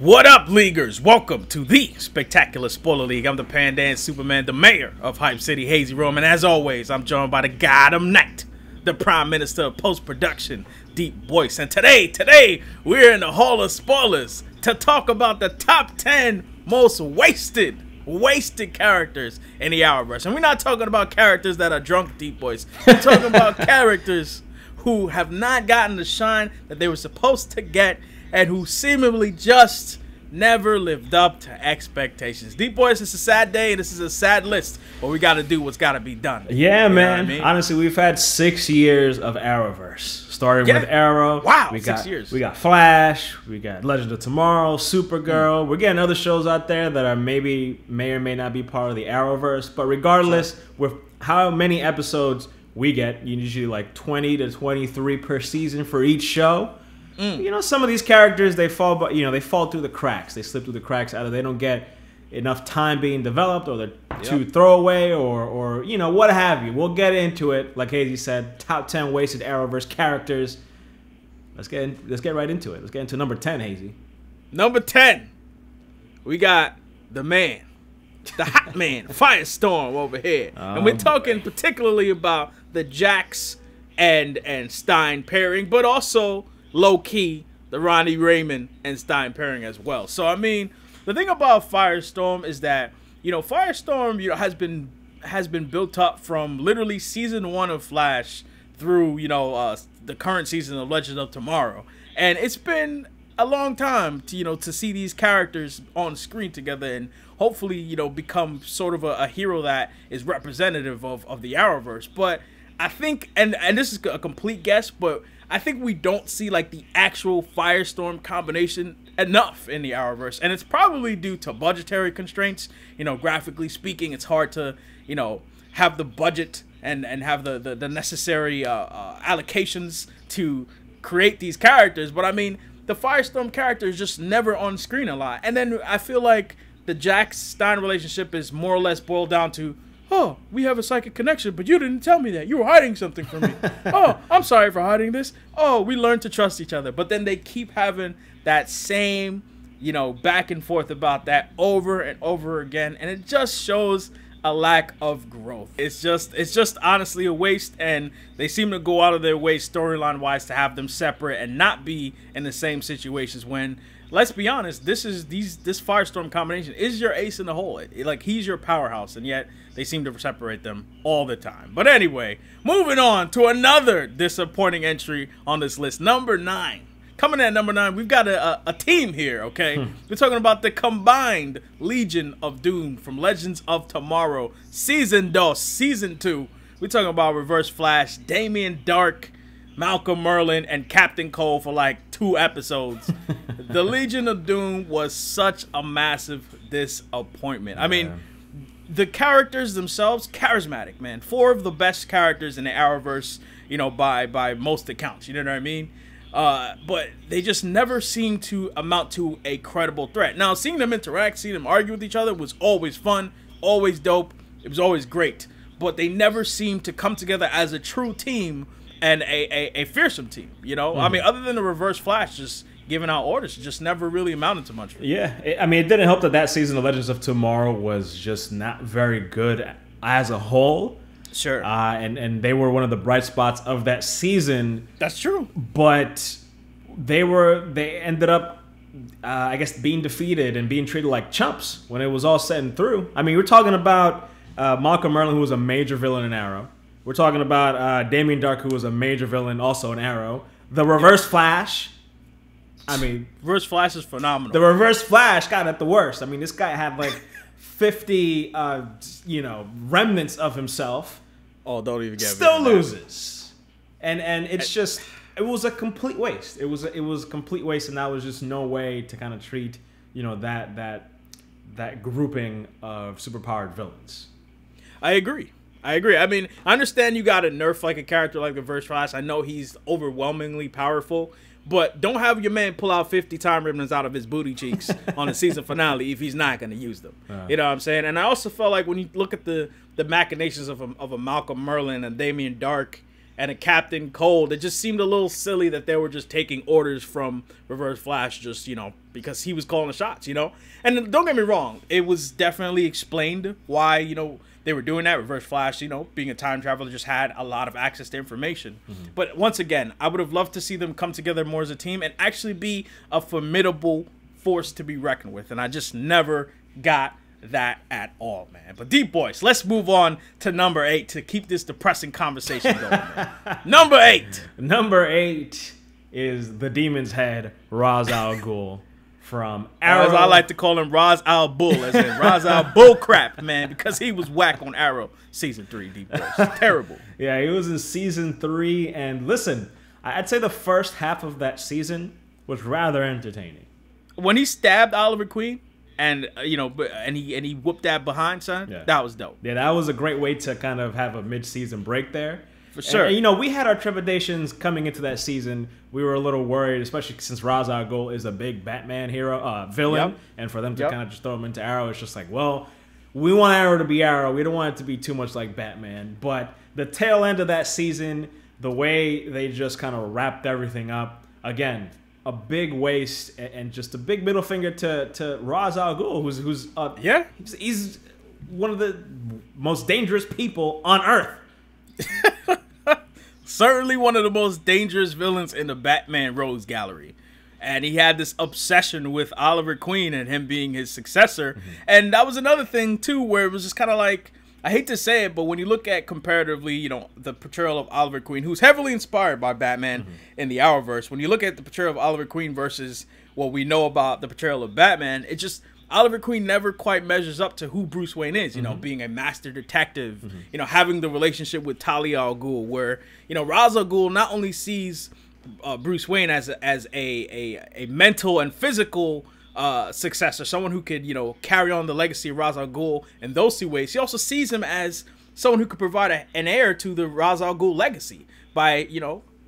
What up, Leaguers? Welcome to the Spectacular Spoiler League. I'm the Pandan Superman, the mayor of Hype City, HazyRome, and as always, I'm joined by the Gotham Knight, the Prime Minister of Post-Production, DeepBoyce. And today, we're in the Hall of Spoilers to talk about the top 10 most wasted characters in the Arrowverse. And we're not talking about characters that are drunk, DeepBoyce. We're talking about characters who have not gotten the shine that they were supposed to get, and who seemingly just never lived up to expectations. DeepBoyce, it's a sad day, and this is a sad list, but we got to do what's got to be done. Yeah, man. I mean? Honestly, we've had 6 years of Arrowverse. Starting with Arrow. Wow, we 6 years. We got Flash. We got Legend of Tomorrow, Supergirl. We're getting other shows out there that are may or may not be part of the Arrowverse. But regardless, with how many episodes we get, usually like 20 to 23 per season for each show. You know, some of these characters, they fall through the cracks. They slip through the cracks. Either they don't get enough time being developed, or they're too throwaway, or you know, what have you. We'll get into it. Like Hazy said, top 10 wasted Arrowverse characters. Let's get right into it. Let's get into number 10, Hazy. Number 10, we got the man, the hot man, Firestorm over here, and we're talking particularly about the Jax and Stein pairing, but also low-key, the Ronnie Raymond and Stein pairing as well. So, I mean, the thing about Firestorm is that, you know, Firestorm, you know, has been built up from literally season 1 of Flash through, you know, the current season of Legend of Tomorrow. And it's been a long time to, you know, to see these characters on screen together and hopefully, you know, become sort of a hero that is representative of the Arrowverse. But I think, and this is a complete guess, but I think we don't see like the actual Firestorm combination enough in the Arrowverse, and it's probably due to budgetary constraints. You know, graphically speaking, it's hard to, you know, have the budget and have the necessary allocations to create these characters. But I mean, the Firestorm character is just never on screen a lot, and then I feel like the Jax Stein relationship is more or less boiled down to, oh, we have a psychic connection, but you didn't tell me that. You were hiding something from me. Oh, I'm sorry for hiding this. Oh, we learned to trust each other. But then they keep having that same, you know, back and forth about that over and over again, and it just shows a lack of growth. It's just honestly a waste, and they seem to go out of their way storyline-wise to have them separate and not be in the same situations when, let's be honest, this Firestorm combination is your ace in the hole. Like, he's your powerhouse, and yet they seem to separate them all the time. But anyway, moving on to another disappointing entry on this list. Number 9. Coming in at number 9, we've got a team here, okay? We're talking about the combined Legion of Doom from Legends of Tomorrow, Season 2. We're talking about Reverse Flash, Damien Dark, Malcolm Merlin, and Captain Cole for like 2 episodes. The Legion of Doom was such a massive disappointment. I mean, the characters themselves, charismatic, man. 4 of the best characters in the Arrowverse, you know, by most accounts. You know what I mean? But they just never seem to amount to a credible threat. Now, seeing them interact, seeing them argue with each other was always fun, always dope. It was always great. But they never seemed to come together as a true team and a fearsome team, you know? I mean, other than the Reverse Flash just giving out orders, it just never really amounted to much. Yeah, I mean, it didn't help that season of Legends of Tomorrow was just not very good as a whole. Sure. And they were one of the bright spots of that season. That's true. But they ended up, I guess, being defeated and being treated like chumps when it was all said and through. I mean, we're talking about Malcolm Merlin, who was a major villain in Arrow. We're talking about Damien Dark, who was a major villain also in Arrow. The Reverse Flash. I mean, Reverse Flash is phenomenal. The Reverse Flash got at the worst. I mean, this guy had like 50, you know, remnants of himself. Oh, don't even get me. Still loses, and it's just, it was a complete waste. It was a complete waste, and that was just no way to kind of treat, you know, that grouping of superpowered villains. I agree. I mean, I understand you got to nerf like a character like Reverse Flash. I know he's overwhelmingly powerful, but don't have your man pull out 50 time ribbons out of his booty cheeks on the season finale if he's not going to use them. You know what I'm saying? And I also felt like when you look at the machinations of a Malcolm Merlin and Damien Dark and a Captain Cold. It just seemed a little silly that they were just taking orders from Reverse Flash just, because he was calling the shots, And don't get me wrong, it was definitely explained why, they were doing that. Reverse Flash, being a time traveler, just had a lot of access to information. Mm-hmm. But once again, I would have loved to see them come together more as a team and actually be a formidable force to be reckoned with. And I just never got that at all, man. But DeepBoyce, let's move on to number 8 to keep this depressing conversation going, man. Number 8. Number 8 is the Demon's Head, Ras al Ghul. From Arrow. As I like to call him, Ras al Ghul, as in Ras al Bull crap, man, because he was whack on Arrow season 3, DeepBoyce. Terrible. Yeah, he was in season 3, and listen, I'd say the first half of that season was rather entertaining. When he stabbed Oliver Queen, and and he whooped that behind, son, that was dope. Yeah, that was a great way to kind of have a mid-season break there. For sure. And, we had our trepidations coming into that season. We were a little worried, especially since Ras al Ghul is a big Batman villain. Yep. And for them to kind of just throw him into Arrow, it's just like, well, we want Arrow to be Arrow. We don't want it to be too much like Batman. But the tail end of that season, the way they just kind of wrapped everything up, again, a big waste and just a big middle finger to Ras al Ghul, he's one of the most dangerous people on Earth. Certainly one of the most dangerous villains in the Batman Rogues Gallery. And he had this obsession with Oliver Queen and him being his successor. Mm-hmm. And that was another thing, too, where it was just kind of like, I hate to say it, but when you look at comparatively, the portrayal of Oliver Queen, who's heavily inspired by Batman in the Arrowverse, when you look at the portrayal of Oliver Queen versus what we know about the portrayal of Batman, it just... Oliver Queen never quite measures up to who Bruce Wayne is, being a master detective, having the relationship with Talia al Ghul, where, Ras al Ghul not only sees Bruce Wayne as a mental and physical successor, someone who could, carry on the legacy of Ras al Ghul in those two ways. He also sees him as someone who could provide an heir to the Ras al Ghul legacy by,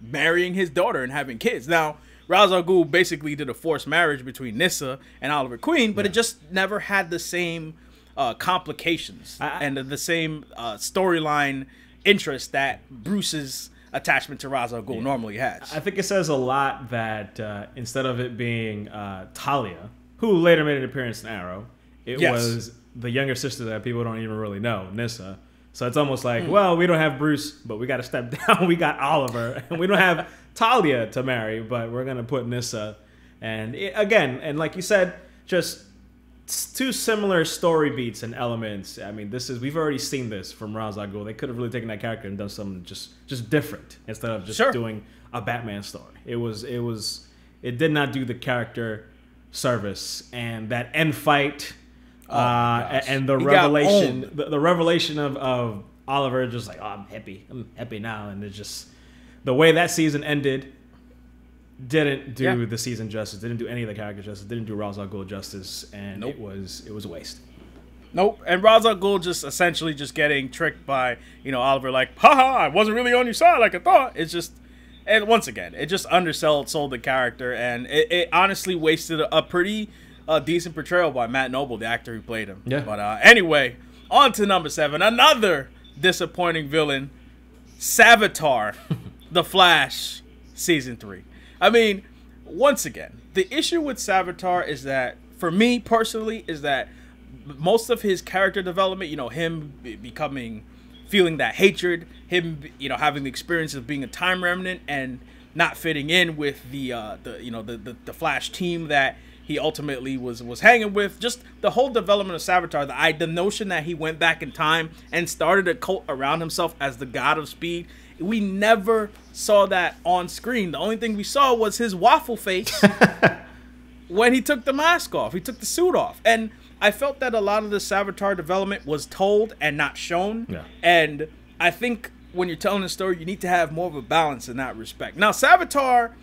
marrying his daughter and having kids. Now, Ras al Ghul basically did a forced marriage between Nyssa and Oliver Queen, but it just never had the same complications and the same storyline interest that Bruce's attachment to Ras al Ghul normally has. I think it says a lot that instead of it being Talia, who later made an appearance in Arrow, it was the younger sister that people don't even really know, Nyssa. So it's almost like, well, we don't have Bruce, but we got to step down. We got Oliver, and we don't have Talia to marry, but we're going to put Nyssa. And and like you said, just two similar story beats and elements. I mean, we've already seen this from Ras al Ghul. They could have really taken that character and done something just different instead of just doing a Batman story. It did not do the character service, and that end fight and the revelation of Oliver just like, oh, I'm happy now, and it's just the way that season ended didn't do the season justice, didn't do any of the characters justice, didn't do Ras al Ghul justice, and it was a waste. Nope. And Ras al Ghul just essentially just getting tricked by, Oliver, like, haha, I wasn't really on your side like I thought. It's just, and once again, it just sold the character, and it honestly wasted a pretty decent portrayal by Matt Noble, the actor who played him. Yeah. But anyway, on to number 7, another disappointing villain, Savitt, The Flash, season 3. I mean, once again, the issue with Savitt is that, for me personally, is that most of his character development, him feeling that hatred, him, having the experience of being a time remnant and not fitting in with the Flash team that he ultimately was hanging with, just the whole development of Savitt, the notion that he went back in time and started a cult around himself as the god of speed. We never saw that on screen. The only thing we saw was his waffle face when he took the mask off. He took the suit off. And I felt that a lot of the Savitt development was told and not shown. Yeah. And I think when you're telling a story, you need to have more of a balance in that respect. Now, Savitt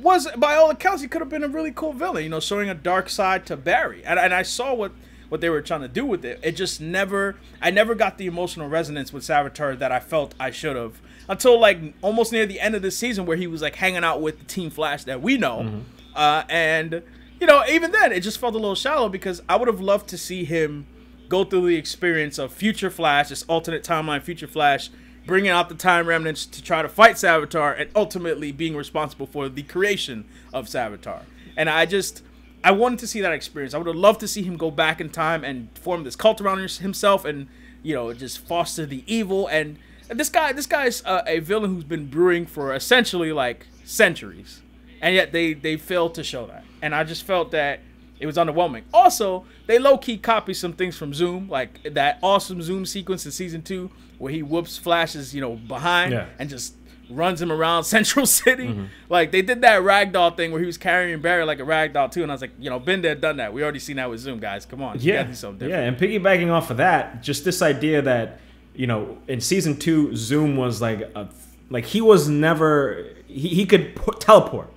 was, by all accounts, he could have been a really cool villain, showing a dark side to Barry. And I saw what they were trying to do with it. It just I never got the emotional resonance with Savitt that I felt I should have. Until, like, almost near the end of the season where he was, like, hanging out with the Team Flash that we know. And, even then, it just felt a little shallow because I would have loved to see him go through the experience of Future Flash, this alternate timeline Future Flash, bringing out the Time Remnants to try to fight Savitar, and ultimately being responsible for the creation of Savitar. And I wanted to see that experience. I would have loved to see him go back in time and form this cult around himself, and just foster the evil. And this guy's a villain who's been brewing for essentially like centuries, and yet they failed to show that. And I just felt that it was underwhelming. Also, they low-key copied some things from Zoom, like that awesome Zoom sequence in season 2 where he whoops Flash's behind and just runs him around Central City. Like, they did that ragdoll thing where he was carrying Barry like a ragdoll too, and I was like, been there, done that. We already seen that with Zoom, guys. Come on, you gotta do something different. Yeah, and piggybacking off of that, just this idea that in season 2, Zoom was like he was never he could teleport.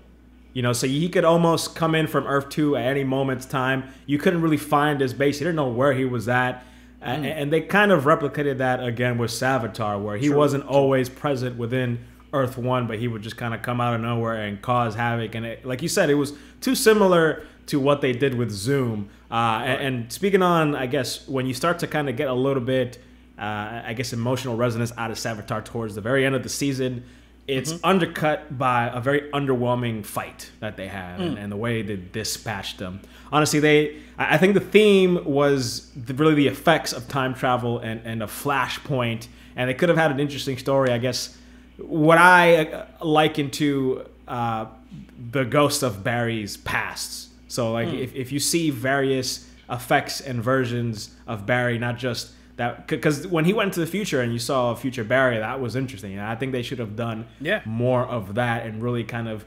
So he could almost come in from Earth 2 at any moment's time. You couldn't really find his base. You didn't know where he was at. And they kind of replicated that again with Savitar, where he wasn't always present within Earth 1, but he would just kind of come out of nowhere and cause havoc. And like you said, it was too similar to what they did with Zoom. And speaking on, I guess, when you start to kind of get a little bit, emotional resonance out of Savitar towards the very end of the season, it's undercut by a very underwhelming fight that they had and the way they dispatched them. Honestly, I think the theme was really the effects of time travel and a flashpoint, and they could have had an interesting story, I guess. What I liken to the ghost of Barry's past. So, like, if you see various effects and versions of Barry, not just that, because when he went to the future and you saw a future Barry, that was interesting. And I think they should have done more of that and really kind of,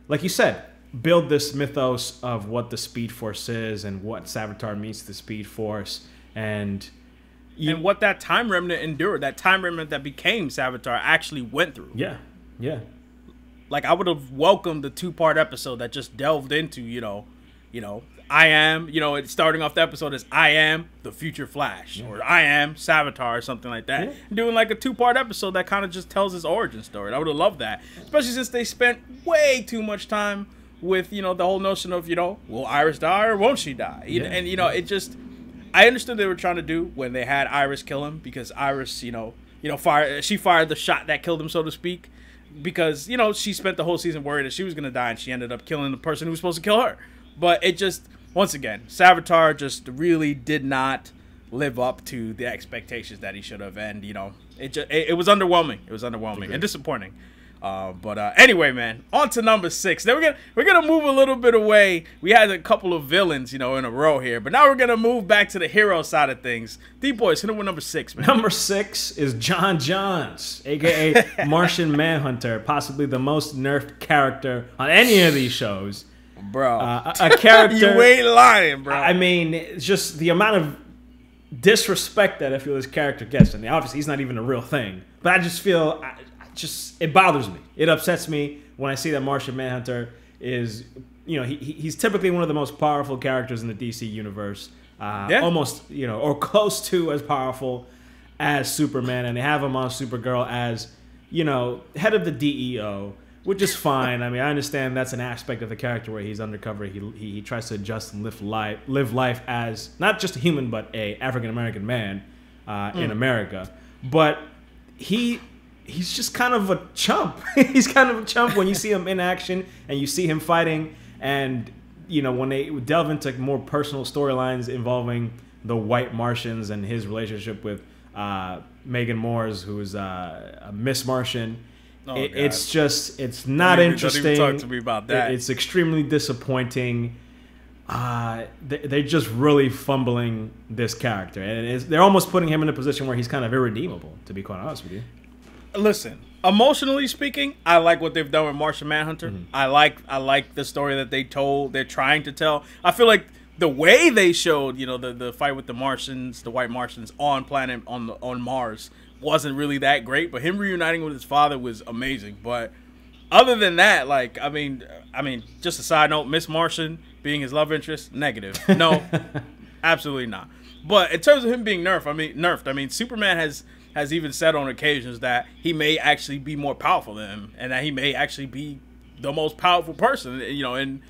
like you said, build this mythos of what the Speed Force is and what Savitar means to the Speed Force, and what that Time Remnant endured, that Time Remnant that became Savitar actually went through. Yeah. Like, I would have welcomed the 2-part episode that just delved into, I am, it's starting off the episode as I am the future Flash, or I am Savitar, or something like that. Doing like a 2-part episode that kind of just tells his origin story. I would have loved that, especially since they spent way too much time with, the whole notion of, will Iris die or won't she die? And, it just, I understood they were trying to do when they had Iris kill him, because Iris, she fired the shot that killed him, so to speak, because, she spent the whole season worried that she was going to die, and she ended up killing the person who was supposed to kill her. But it just, once again, Savitar just really did not live up to the expectations that he should have, and it was underwhelming. It was underwhelming and disappointing. But anyway, man, on to number 6. Then we're gonna move a little bit away. We had a couple of villains, in a row here, but now we're gonna move back to the hero side of things. DeepBoyce, hit him with number 6, man. Number 6 is John Johns, aka Martian Manhunter, possibly the most nerfed character on any of these shows. Bro, a character. You ain't lying, bro. I mean, it's just the amount of disrespect that I feel this character gets. I mean, obviously, he's not even a real thing. But I just feel, it bothers me. It upsets me when I see that Martian Manhunter is, he's typically one of the most powerful characters in the DC universe. Almost, or close to as powerful as Superman. And they have him on Supergirl as, head of the DEO. Which is fine. I mean, I understand that's an aspect of the character where he's undercover. He tries to adjust and live life as not just a human, but a African American man in America. But he's just kind of a chump. He's kind of a chump when you see him in action and you see him fighting. And when they delve into more personal storylines involving the White Martians and his relationship with Megan Moores, who's a Miss Martian. It's not interesting. Don't even talk to me about that. It's extremely disappointing. They're just really fumbling this character, and they're almost putting him in a position where he's kind of irredeemable. To be quite honest with you. Listen, emotionally speaking, I like what they've done with Martian Manhunter. I like the story that they told. They're trying to tell. I feel like the way they showed, the fight with the Martians, the White Martians on Mars, wasn't really that great, but him reuniting with his father was amazing. But other than that, like, I mean, just a side note, Miss Martian being his love interest, negative. No, absolutely not. But in terms of him being nerfed, I mean, Superman has even said on occasions that he may actually be more powerful than him, and that he may actually be the most powerful person, in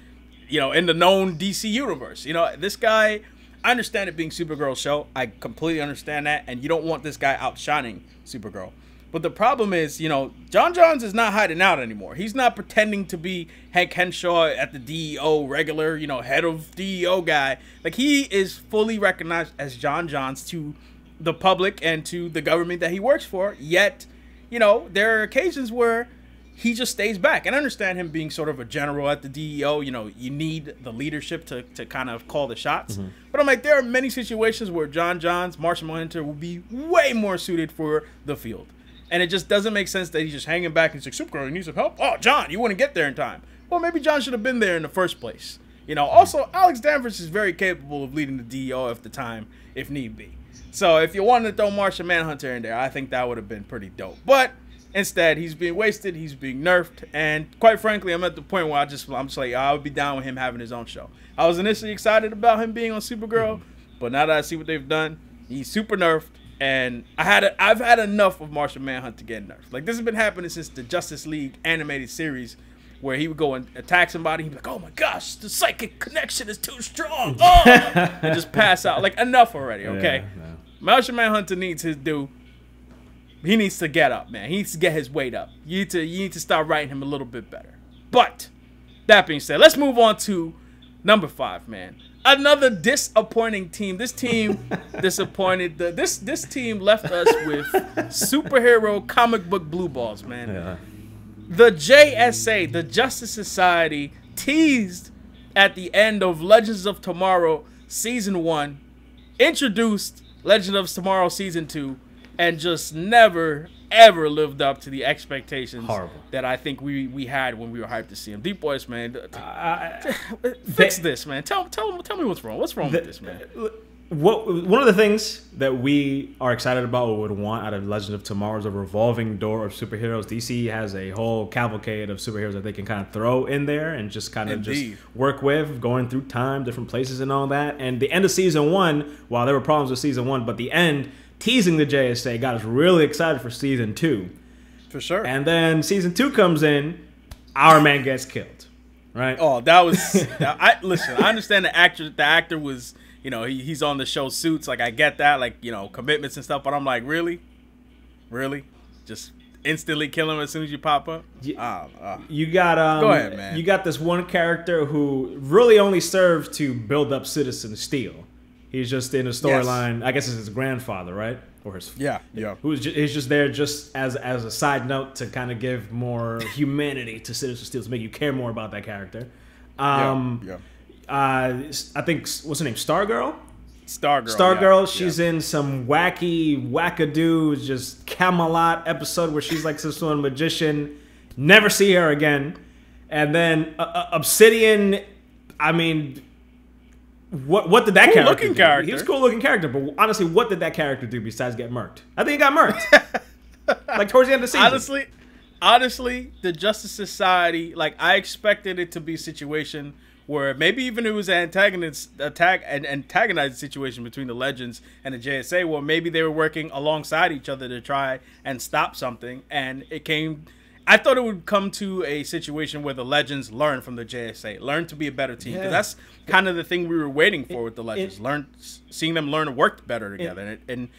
the known DC universe. This guy, I understand it being Supergirl's show. I completely understand that, and you don't want this guy outshining Supergirl. But the problem is, you know, John Johns is not hiding out anymore. He's not pretending to be Hank Henshaw at the DEO regular, you know, head of DEO guy. Like, he is fully recognized as John Johns to the public and to the government that he works for. Yet, you know, there are occasions where he just stays back. And I understand him being sort of a general at the DEO. You know, you need the leadership to kind of call the shots. But I'm like, there are many situations where John Johns, Martian Manhunter, will be way more suited for the field. And it just doesn't make sense that he's just hanging back and he's like, Supergirl, you need some help? Oh, John, you wouldn't get there in time. Well, maybe John should have been there in the first place. You know, also, Alex Danvers is very capable of leading the DEO at the time, if need be. So if you wanted to throw Martian Manhunter in there, I think that would have been pretty dope. But instead, he's being wasted, he's being nerfed, and quite frankly, I'm at the point where I'm just like, I would be down with him having his own show. I was initially excited about him being on Supergirl, but now that I see what they've done, he's super nerfed. And I've had enough of Martian Manhunter getting nerfed. Like, this has been happening since the Justice League animated series, where he would go and attack somebody. He'd be like, "Oh my gosh, the psychic connection is too strong," and just pass out. Like, enough already, okay? Yeah. Martian Manhunter needs his due. He needs to get up, man. He needs to get his weight up. You need to start writing him a little bit better. But that being said, let's move on to number 5, man. Another disappointing team. This team disappointed. This team left us with superhero comic book blue balls, man. Yeah. The JSA, the Justice Society, teased at the end of Legends of Tomorrow Season 1, introduced Legend of Tomorrow Season 2, and just never, ever lived up to the expectations that I think we had when we were hyped to see him. DeepBoyce, man, fix this, man. Tell me what's wrong. What's wrong with this, man? One of the things that we are excited about or would want out of Legend of Tomorrow is a revolving door of superheroes. DC has a whole cavalcade of superheroes that they can kind of throw in there and just kind of just work with, going through time, different places and all that. And the end of Season 1, while there were problems with Season 1, but the end, teasing the JSA, got us really excited for Season 2. For sure. And then Season 2 comes in, our man gets killed, right? Oh, that was... listen, I understand the actor was... You know, he's on the show Suits. Like, I get that, like, you know, commitments and stuff. But I'm like, really? Really? Just instantly kill him as soon as you pop up? You got go ahead, man. You got this one character who really only served to build up Citizen Steel. He's just in a storyline. Yes. I guess it's his grandfather, right? Or his he's just there just as a side note to kind of give more humanity to Citizen Steel, to make you care more about that character. I think, what's her name? Stargirl? Stargirl. She's in some wackadoo, just Camelot episode where she's like some sort of magician. Never see her again. And then Obsidian. I mean, what did that character do? He was a cool looking character, but honestly, what did that character do besides get murked? I think he got murked. Like towards the end of the season. Honestly, the Justice Society, like, I expected it to be a situation where maybe even it was an antagonized situation between the Legends and the JSA, where maybe they were working alongside each other to try and stop something. And I thought it would come to a situation where the Legends learn from the JSA, learn to be a better team. Because that's kind of the thing we were waiting for with the Legends, seeing them learn to work better together. And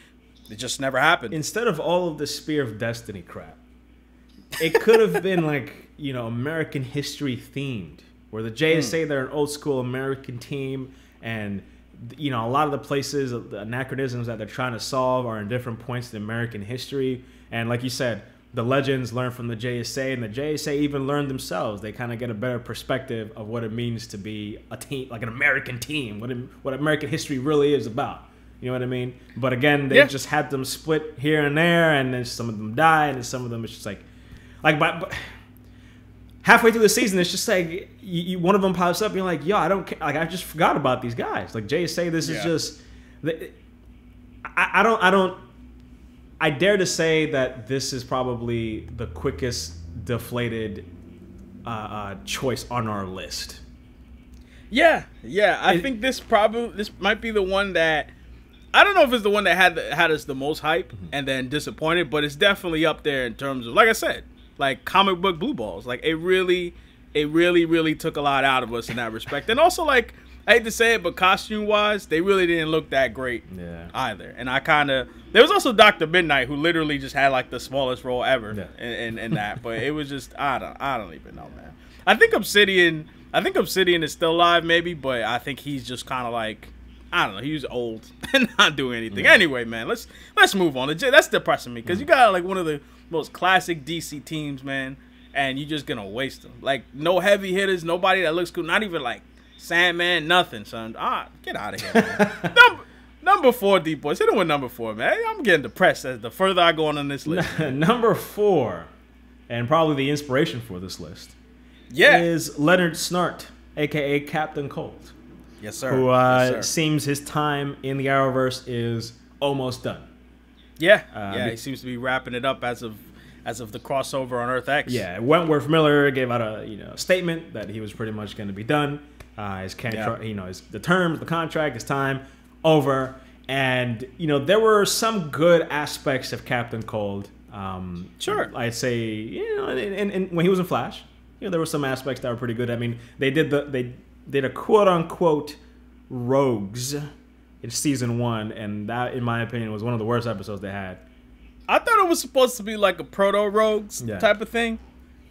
it just never happened. Instead of all of the Spear of Destiny crap, it could have been like, you know, American history themed. Where the JSA, they're an old school American team, and you know, a lot of the places, the anachronisms that they're trying to solve are in different points in American history. And like you said, the Legends learn from the JSA, and the JSA even learn themselves. They kind of get a better perspective of what it means to be a team, like an American team, what American history really is about. You know what I mean? But again, they just had them split here and there, and then some of them die, and then some of them it's just like but halfway through the season, it's just like one of them pops up, and you're like, "Yo, I don't care. Like, I just forgot about these guys." Like JSA, this is just. I dare to say that this is probably the quickest deflated choice on our list. Yeah. I think this might be the one that, I don't know if it's the one that had us the most hype and then disappointed, but it's definitely up there in terms of, like I said, like comic book blue balls. Like it really took a lot out of us in that respect. And also, like, I hate to say it, but costume-wise, they really didn't look that great either. And I kind of... There was also Dr. Midnight, who literally just had, like, the smallest role ever in that. But it was just... I don't even know, man. I think Obsidian is still alive, maybe, but I think he's just kind of like... I don't know. He was old and not doing anything. Anyway, man, let's move on. That's depressing me, because you got, like, one of the most classic DC teams, man, and you're just going to waste them. Like, no heavy hitters, nobody that looks cool, not even, like... Sandman, nothing, son. Get out of here, man. Number 4, DeepBoyce. Hit him with number 4, man. I'm getting depressed as the further I go on this list. Number 4, and probably the inspiration for this list, is Leonard Snart, a.k.a. Captain Cold. Yes, sir. Who seems his time in the Arrowverse is almost done. Yeah, he seems to be wrapping it up as of the crossover on Earth X. Yeah, Wentworth Miller gave out a statement that he was pretty much going to be done. The terms, the contract, his time over, and there were some good aspects of Captain Cold. Sure, I'd say and when he was in Flash, there were some aspects that were pretty good. I mean, they did a quote unquote Rogues in season 1, and that, in my opinion, was one of the worst episodes they had. I thought it was supposed to be like a proto-Rogues type of thing.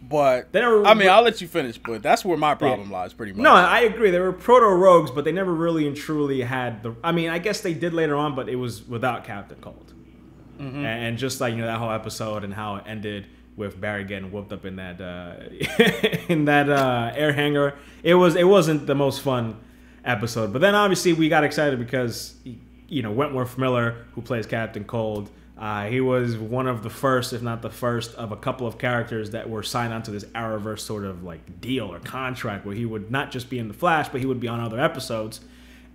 But, I'll let you finish, but that's where my problem lies, pretty much. No, I agree. They were proto-Rogues, but they never really and truly had the... I mean, I guess they did later on, but it was without Captain Cold. And just like, that whole episode and how it ended with Barry getting whooped up in that air hangar. It wasn't the most fun episode. But then, obviously, we got excited because, Wentworth Miller, who plays Captain Cold... he was one of the first, if not the first, of a couple of characters that were signed onto this Arrowverse sort of like deal or contract where he would not just be in the Flash, but he would be on other episodes.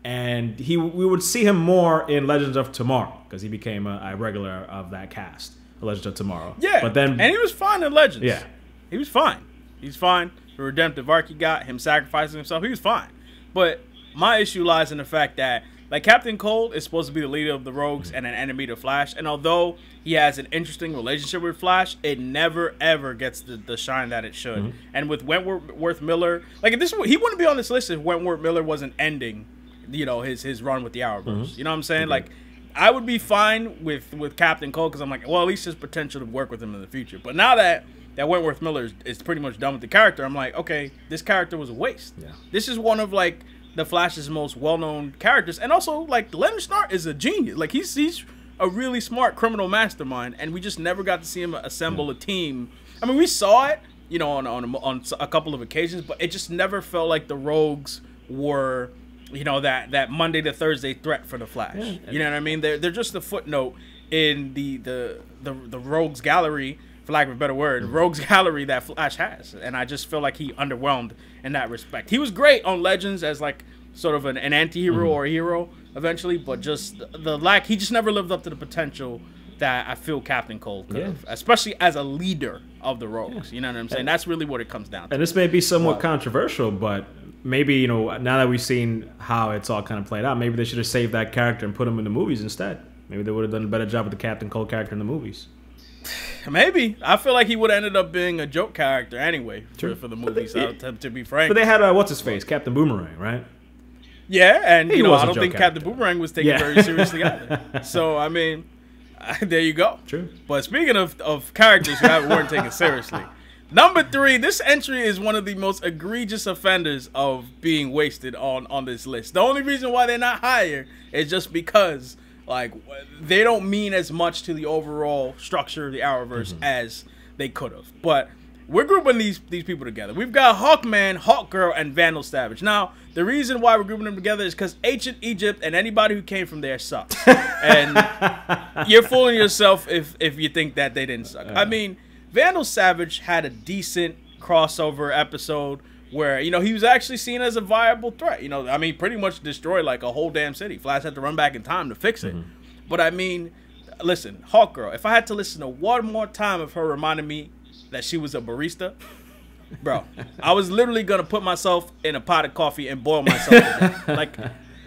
And we would see him more in Legends of Tomorrow because he became a regular of that cast, Legends of Tomorrow. Yeah, but then and he was fine in Legends. Yeah, he was fine. He's fine. The redemptive arc he got, him sacrificing himself, he was fine. But my issue lies in the fact that, like, Captain Cold is supposed to be the leader of the Rogues and an enemy to Flash. And although he has an interesting relationship with Flash, it never, ever gets the shine that it should. And with Wentworth Miller, like, he wouldn't be on this list if Wentworth Miller wasn't ending, his run with the Arrowverse. You know what I'm saying? Like, I would be fine with Captain Cold because I'm like, well, at least there's potential to work with him in the future. But now that Wentworth Miller is pretty much done with the character, I'm like, okay, this character was a waste. Yeah. This is one of, like, the Flash's most well-known characters, and also, like, Leonard Snart is a genius. Like, he's a really smart criminal mastermind, and we just never got to see him assemble a team. I mean, we saw it, on a couple of occasions, but it just never felt like the Rogues were, that Monday to Thursday threat for the Flash. Yeah. You know what I mean? They're just a footnote in the Rogues gallery, for lack of a better word, Rogues gallery that Flash has. And I just feel like he underwhelmed in that respect. He was great on Legends as, like, sort of an anti-hero or a hero eventually, but just the lack, he just never lived up to the potential that I feel Captain Cold could have, especially as a leader of the Rogues. You know what I'm saying? That's really what it comes down to. And this may be somewhat controversial, but maybe, now that we've seen how it's all kind of played out, maybe they should have saved that character and put him in the movies instead. Maybe they would have done a better job with the Captain Cold character in the movies. Maybe. I feel like he would have ended up being a joke character anyway for the movies, to be frank. But they had, what's-his-face, Captain Boomerang, right? Yeah, and I don't think Captain Boomerang was taken very seriously either. So, I mean, there you go. True. But speaking of characters who weren't taken seriously, number 3, this entry is one of the most egregious offenders of being wasted on this list. The only reason why they're not higher is just because, like, they don't mean as much to the overall structure of the Arrowverse as they could have. But we're grouping these people together. We've got Hawkman, Hawkgirl, and Vandal Savage. Now, the reason why we're grouping them together is because ancient Egypt and anybody who came from there sucks. And you're fooling yourself if you think that they didn't suck. I mean, Vandal Savage had a decent crossover episode where, he was actually seen as a viable threat. I mean, pretty much destroyed, like, a whole damn city. Flash had to run back in time to fix it. But, I mean, listen, Hawkgirl, if I had to listen to one more time of her reminding me that she was a barista, bro, I was literally going to put myself in a pot of coffee and boil myself to death. Like,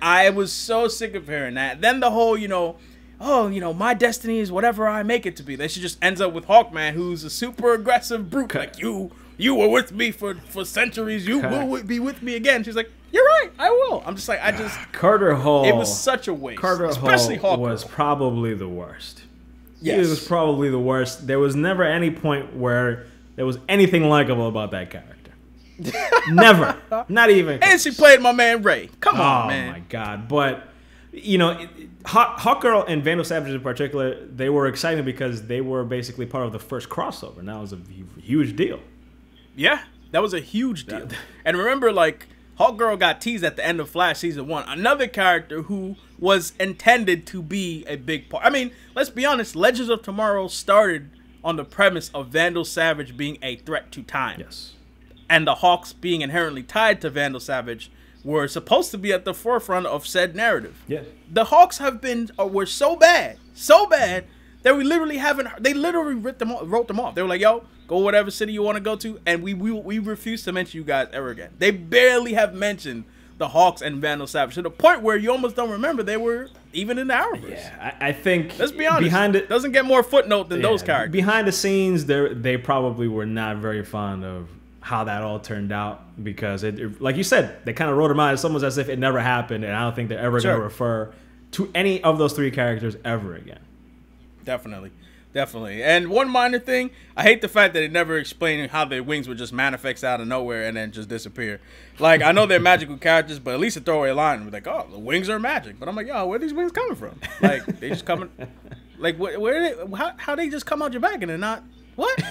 I was so sick of hearing that. Then the whole, my destiny is whatever I make it to be. Then she just ends up with Hawkman, who's a super aggressive brute. Like, you were with me for centuries. You will be with me again. She's like, You're right. I will. I'm just like, Carter Hall. It was such a waste. Carter especially Hall Hawkgirl. was probably the worst. Yes. He was probably the worst. There was never any point where there was anything likable about that character. Never. Not even. And she played my man Ray. Come on, man. Oh my god. But you know, Hawkgirl and Vandal Savage in particular, they were exciting because they were basically part of the first crossover, and that was a huge deal. Yeah, that was a huge deal. And remember, like, Hawkgirl got teased at the end of Flash Season 1. Another character who was intended to be a big part. I mean, let's be honest, Legends of Tomorrow started on the premise of Vandal Savage being a threat to time. Yes. And the Hawks being inherently tied to Vandal Savage were supposed to be at the forefront of said narrative. Yeah. The Hawks were so bad that we literally haven't. They literally wrote them off. They were like, "Yo, go whatever city you want to go to," and we refuse to mention you guys ever again. They barely have mentioned the Hawks and Vandal Savage to the point where you almost don't remember they were even in the Arrowverse. Yeah, I think. Let's be honest. It doesn't get more footnote than those characters. Behind the scenes, they probably were not very fond of how that all turned out because, like you said, they kind of wrote them out. It's almost as if it never happened, and I don't think they're ever going to refer to any of those three characters ever again. Definitely. And one minor thing, I hate the fact that they never explained how their wings would just manifest out of nowhere and then just disappear. Like, I know they're magical characters, but at least a throwaway line would be like, "Oh, the wings are magic." But I'm like, yo, where are these wings coming from? Like, they just coming, like, how they just come out your back and they're not, what?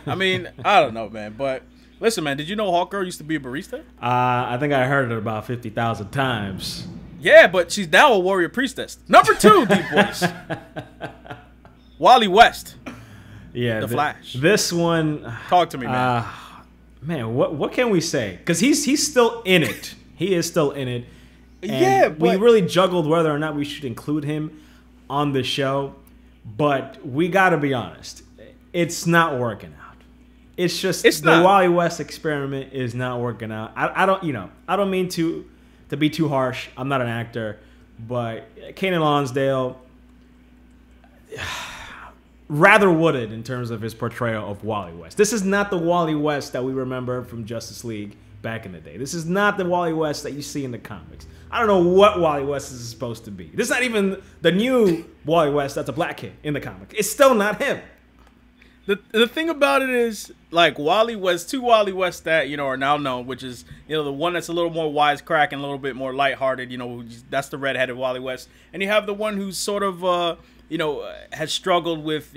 I mean, I don't know, man, but listen, man, did you know Hawkgirl used to be a barista? I think I heard it about 50,000 times. Yeah, but she's now a warrior priestess. Number 2, DeepBoyce. Wally West. Yeah, the Flash. This one. Talk to me, man. Man, what can we say? Because he's still in it. He is still in it. And yeah, but we really juggled whether or not we should include him on the show. But we got to be honest. It's not working out. It's just the Wally West experiment is not working out. I don't mean to be too harsh. I'm not an actor, but Kanan Lonsdale rather wooded in terms of his portrayal of Wally West. This is not the Wally West that we remember from Justice League back in the day. This is not the Wally West that you see in the comics. I don't know what Wally West is supposed to be. This is not even the new Wally West that's a black kid in the comic. It's still not him. The thing about it is, like, Wally West, 2 Wally Wests that, are now known, which is, the one that's a little more wisecrack and a little bit more lighthearted, that's the redheaded Wally West. And you have the one who's sort of, has struggled with,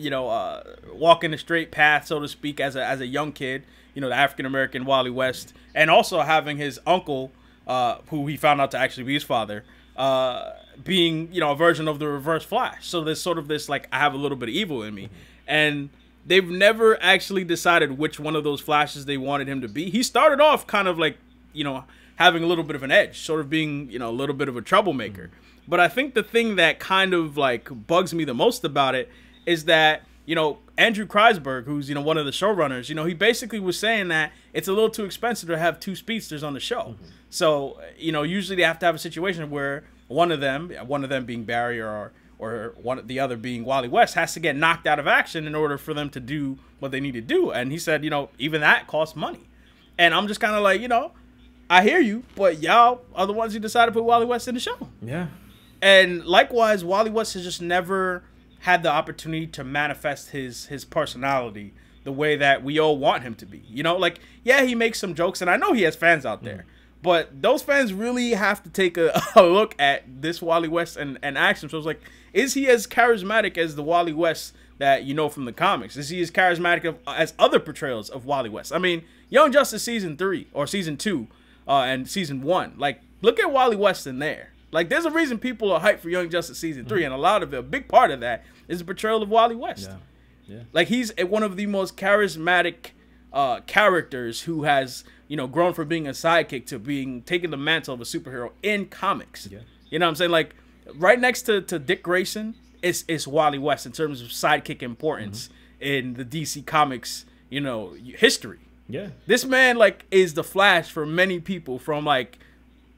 walking the straight path, so to speak, as a young kid, the African-American Wally West. And also having his uncle, who he found out to actually be his father, being, a version of the Reverse Flash. So there's sort of this, like, I have a little bit of evil in me. And they've never actually decided which one of those Flashes they wanted him to be. He started off kind of like, having a little bit of an edge, sort of being, a little bit of a troublemaker. But I think the thing that kind of, like, bugs me the most about it is that, Andrew Kreisberg, who's, one of the showrunners, he basically was saying that it's a little too expensive to have 2 speedsters on the show. Mm-hmm. So, usually they have to have a situation where one of them being Barry or the other being Wally West, has to get knocked out of action in order for them to do what they need to do. And he said, even that costs money. And I'm just kind of like, I hear you, but y'all are the ones who decided to put Wally West in the show. Yeah. And likewise, Wally West has just never had the opportunity to manifest his personality the way that we all want him to be. Yeah, he makes some jokes, and I know he has fans out there. But those fans really have to take a look at this Wally West and ask themselves, like, is he as charismatic as the Wally West that from the comics? Is he as charismatic as other portrayals of Wally West? I mean, Young Justice Season 3 or Season 2 and Season 1, like, look at Wally West in there. Like, there's a reason people are hyped for Young Justice Season 3, and a big part of that is the portrayal of Wally West. Yeah. Like, he's one of the most charismatic characters who has, grown from being a sidekick to taking the mantle of a superhero in comics. Yeah. You know what I'm saying? Like, right next to Dick Grayson is Wally West in terms of sidekick importance in the DC Comics, history. Yeah. This man, like, is the Flash for many people from, like,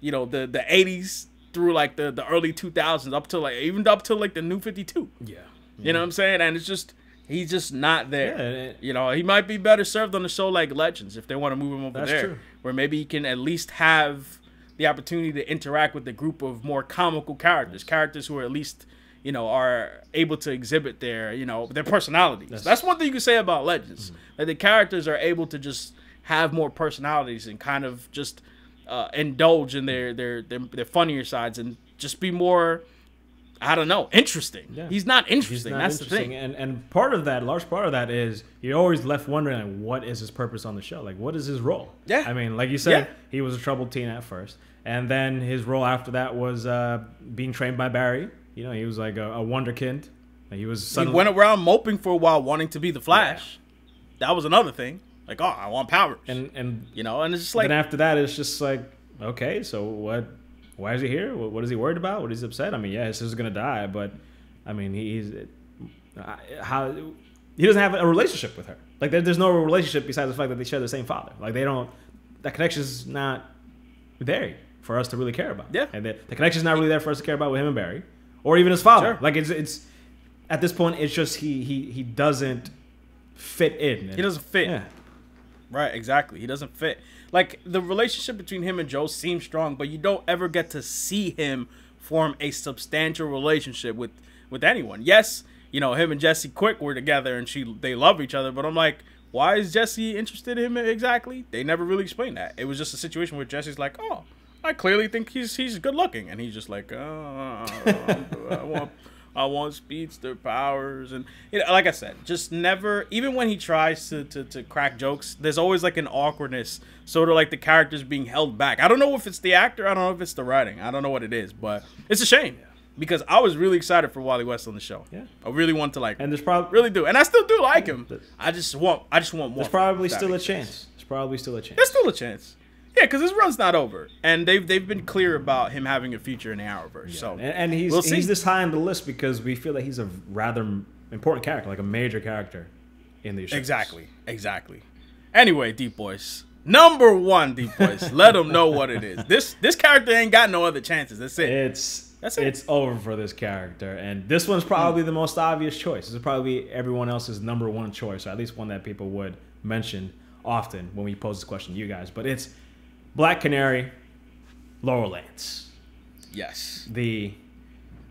the 80s through, like, the early 2000s up to, like, even up to, like, the New 52. Yeah. You know what I'm saying? And it's just, he's just not there. Yeah. He might be better served on a show like Legends if they want to move him over there. True. Where maybe he can at least have the opportunity to interact with a group of more comical characters who are at least, you know, are able to exhibit their, you know, their personalities. That's one thing you can say about Legends. That the characters are able to just have more personalities and kind of just indulge in their funnier sides and just be more, I don't know, interesting. Yeah. He's not interesting. That's the thing. And part of that, large part of that is you're always left wondering, like, what is his purpose on the show? Like, what is his role? Yeah. I mean, like you said, he was a troubled teen at first. And then his role after that was being trained by Barry. You know, he was like a wonderkind. He went around moping for a while, wanting to be the Flash. Yeah. That was another thing. Like, oh, I want powers. And you know, and it's just like. Then after that, it's just like, okay, so what? Why is he here? What is he worried about? What is he upset? I mean, yeah, his sister's gonna die, but I mean, he doesn't have a relationship with her. Like, there's no relationship besides the fact that they share the same father. Like, that connection's not there for us to really care about. Yeah, and the connection's not really there for us to care about with him and Barry, or even his father. Sure. Like, it's at this point, it's just he doesn't fit in. He doesn't fit. Yeah. Right, exactly. He doesn't fit. Like, the relationship between him and Joe seems strong, but you don't ever get to see him form a substantial relationship with anyone. Yes, you know, him and Jesse Quick were together and they love each other, but I'm like, why is Jesse interested in him exactly? They never really explained that. It was just a situation where Jesse's like, oh, I clearly think he's good looking, and he's just like, I want speedster powers. And, you know, like I said, just never, even when he tries to crack jokes, there's always like an awkwardness, sort of like the character's being held back. I don't know if it's the actor, I don't know if it's the writing, I don't know what it is, but it's a shame because I was really excited for Wally West on the show. Yeah, I really want to like him. And there's probably really do, and I still do like him. I just want more. There's probably still a chance. There's probably still a chance. There's still a chance. Yeah, because his run's not over, and they've been clear about him having a future in the Arrowverse. Yeah. So and he's this high on the list because we feel that he's a rather important character, like a major character in these shows. Exactly. Anyway, DeepBoyce, number one, DeepBoyce. Let them know what it is. This character ain't got no other chances. That's it. It's over for this character, and this one's probably the most obvious choice. This is probably everyone else's number one choice, or at least one that people would mention often when we pose this question to you guys. But it's Black Canary, Laurel Lance. Yes. The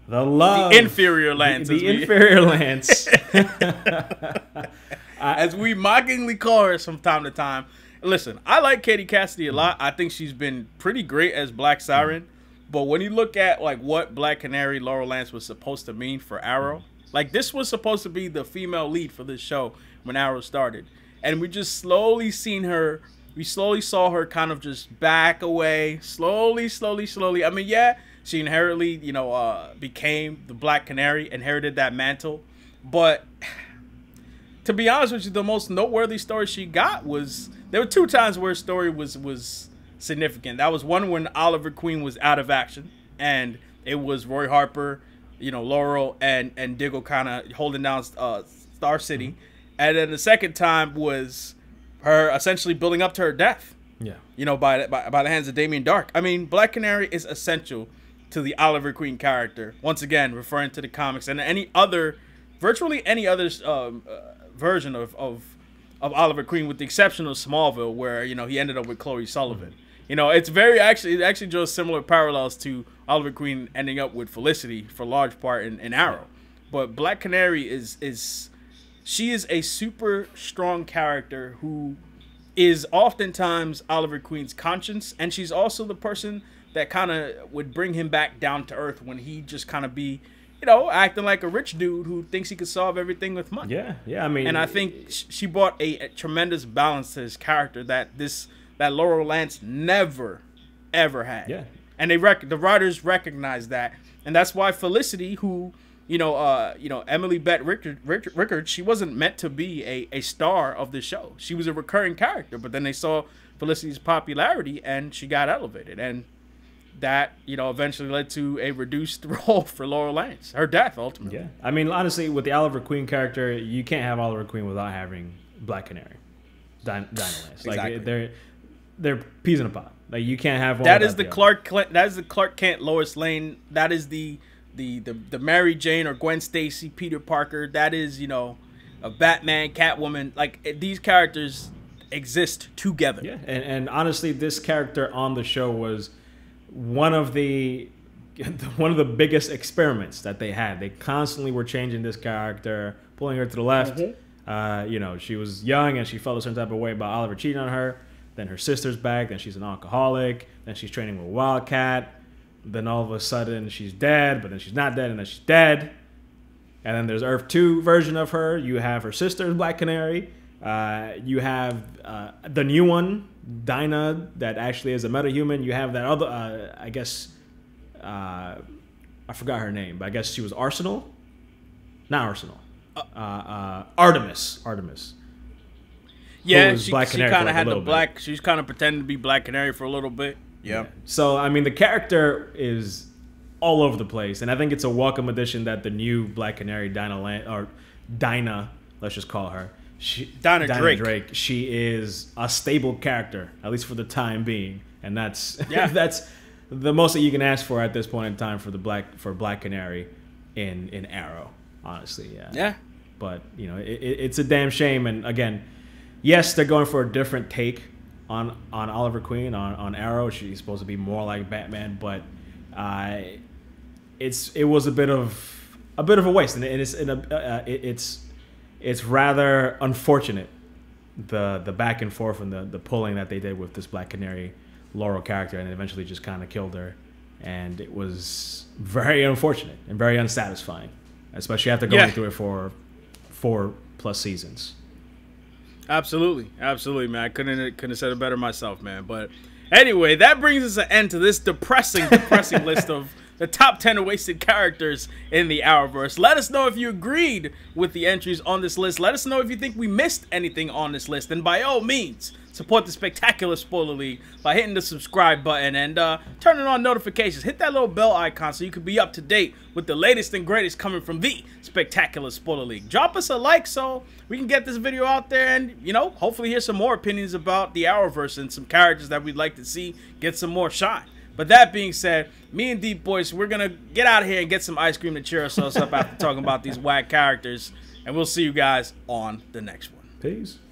love. The inferior Lance. The inferior Lance. As we mockingly call her from time to time. Listen, I like Katie Cassidy a lot. I think she's been pretty great as Black Siren. But when you look at like what Black Canary, Laurel Lance was supposed to mean for Arrow, like this was supposed to be the female lead for this show when Arrow started. And we just slowly saw her kind of just back away, slowly. I mean, yeah, she inherently, you know, became the Black Canary, inherited that mantle. But to be honest with you, the most noteworthy story she got was, there were two times where her story was significant. That was one when Oliver Queen was out of action, and it was Roy Harper, you know, Laurel, and Diggle kind of holding down Star City. And then the second time was her essentially building up to her death. Yeah. You know, by the hands of Damien Dark. I mean, Black Canary is essential to the Oliver Queen character. Once again, referring to the comics and virtually any other version of Oliver Queen, with the exception of Smallville, where, you know, he ended up with Chloe Sullivan. You know, it actually draws similar parallels to Oliver Queen ending up with Felicity for large part in Arrow. But Black Canary she is a super strong character who is oftentimes Oliver Queen's conscience, and she's also the person that kind of would bring him back down to earth when he just kind of be, you know, acting like a rich dude who thinks he could solve everything with money. Yeah, I mean, and I think she brought a tremendous balance to his character that Laurel Lance never, ever had. Yeah, and the writers recognized that, and that's why Felicity, who, you know, Emily Bett Rickard, she wasn't meant to be a star of the show. She was a recurring character, but then they saw Felicity's popularity and she got elevated, and that, you know, eventually led to a reduced role for Laurel Lance, her death ultimately. Yeah, I mean, honestly, with the Oliver Queen character, you can't have Oliver Queen without having Black Canary, Dinah Lance. Like, exactly. They're peas in a pod. Like, you can't have one. That is the Clark Kent, Lois Lane. That is the Mary Jane or Gwen Stacy, Peter Parker. That is, you know, a Batman, Catwoman. Like, these characters exist together. Yeah, and honestly, this character on the show was one of the biggest experiments that they had. They constantly were changing this character, pulling her to the left. You know, she was young and she felt a certain type of way about Oliver cheating on her. Then her sister's back. Then she's an alcoholic. Then she's training with Wildcat. Then all of a sudden she's dead, but then she's not dead, and then she's dead. And then there's Earth 2 version of her. You have her sister's Black Canary. You have the new one, Dinah, that actually is a metahuman. You have that other, I guess, I forgot her name, but I guess she was Arsenal. Not Arsenal. Artemis. Yeah, she kind of had the black. She's kind of pretending to be Black Canary for a little bit. Yeah. So I mean, the character is all over the place, and I think it's a welcome addition that the new Black Canary, Dinah, let's just call her, Dinah Drake. She is a stable character, at least for the time being, and that's that's the most that you can ask for at this point in time for Black Canary in Arrow. Honestly, yeah. But you know, it's a damn shame, and again, yes, they're going for a different take on Oliver Queen on Arrow. She's supposed to be more like Batman, but it was a bit of a waste, and it's rather unfortunate the back and forth and the pulling that they did with this Black Canary Laurel character, and eventually just kind of killed her, and it was very unfortunate and very unsatisfying, especially after going through it for 4+ seasons. Absolutely, man. I couldn't have said it better myself, man. But anyway, that brings us an end to this depressing list of the top 10 wasted characters in the Arrowverse. Let us know if you agreed with the entries on this list. Let us know if you think we missed anything on this list. And by all means, support the Spectacular Spoiler League by hitting the subscribe button and turning on notifications. Hit that little bell icon so you can be up to date with the latest and greatest coming from the Spectacular Spoiler League. Drop us a like so we can get this video out there and, you know, hopefully hear some more opinions about the Arrowverse and some characters that we'd like to see get some more shine. But that being said, me and DeepBoyce, we're going to get out of here and get some ice cream to cheer ourselves up after talking about these whack characters. And we'll see you guys on the next one. Peace.